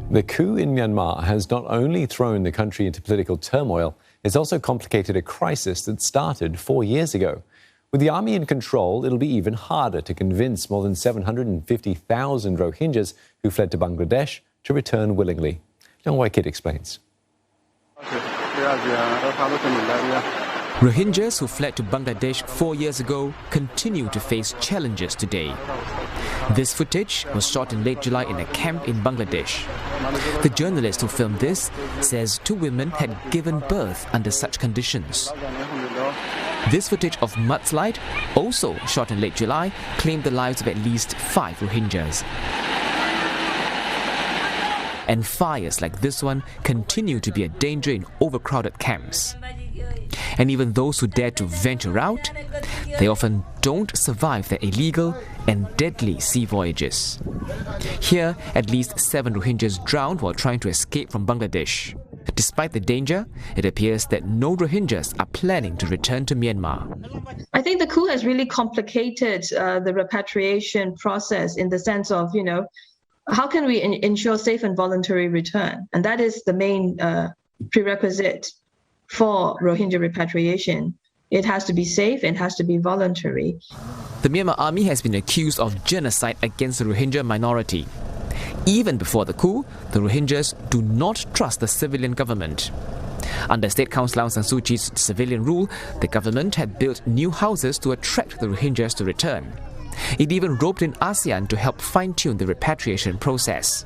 The coup in Myanmar has not only thrown the country into political turmoil, it's also complicated a crisis that started 4 years ago. With the army in control, it'll be even harder to convince more than 750,000 Rohingyas who fled to Bangladesh to return willingly. Young Wai Kit explains. Rohingyas who fled to Bangladesh 4 years ago continue to face challenges today. This footage was shot in late July in a camp in Bangladesh. The journalist who filmed this says 2 women had given birth under such conditions. This footage of mudslide, also shot in late July, claimed the lives of at least 5 Rohingyas. And fires like this one continue to be a danger in overcrowded camps. And even those who dare to venture out, they often don't survive the illegal and deadly sea voyages. Here, at least 7 Rohingyas drowned while trying to escape from Bangladesh. Despite the danger, it appears that no Rohingyas are planning to return to Myanmar. I think the coup has really complicated the repatriation process in the sense of, how can we ensure safe and voluntary return? And that is the main prerequisite for Rohingya repatriation. It has to be safe, it has to be voluntary. The Myanmar army has been accused of genocide against the Rohingya minority. Even before the coup, the Rohingyas do not trust the civilian government. Under State Councillor Aung San Suu Kyi's civilian rule, the government had built new houses to attract the Rohingyas to return. It even roped in ASEAN to help fine-tune the repatriation process.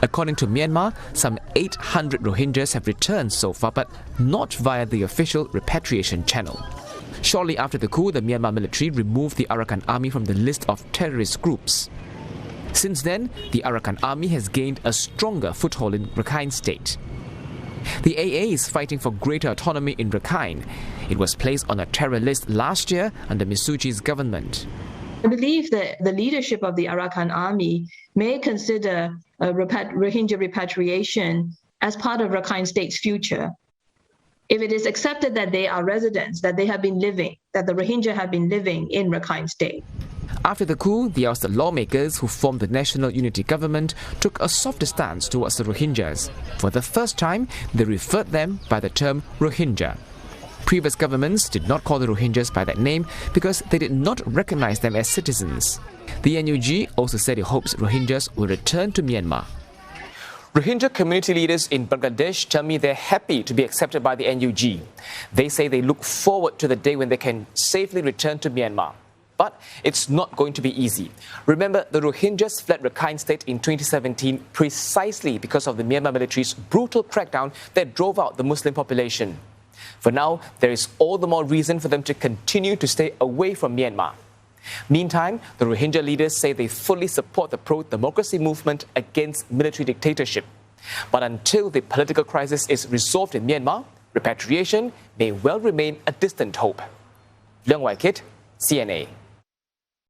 According to Myanmar, some 800 Rohingyas have returned so far, but not via the official repatriation channel. Shortly after the coup, the Myanmar military removed the Arakan army from the list of terrorist groups. Since then, the Arakan army has gained a stronger foothold in Rakhine State. The AA is fighting for greater autonomy in Rakhine. It was placed on a terror list last year under Ms. Suu Kyi's government. I believe that the leadership of the Arakan army may consider Rohingya repatriation as part of Rakhine State's future. If it is accepted that they are residents, that they have been living, that the Rohingya have been living in Rakhine State. After the coup, the ousted lawmakers who formed the National Unity Government took a softer stance towards the Rohingyas. For the first time, they referred them by the term Rohingya. Previous governments did not call the Rohingyas by that name because they did not recognize them as citizens. The NUG also said it hopes Rohingyas will return to Myanmar. Rohingya community leaders in Bangladesh tell me they're happy to be accepted by the NUG. They say they look forward to the day when they can safely return to Myanmar. But it's not going to be easy. Remember, the Rohingyas fled Rakhine State in 2017 precisely because of the Myanmar military's brutal crackdown that drove out the Muslim population. For now, there is all the more reason for them to continue to stay away from Myanmar. Meantime, the Rohingya leaders say they fully support the pro-democracy movement against military dictatorship. But until the political crisis is resolved in Myanmar, repatriation may well remain a distant hope. Young Wai Kit, CNA.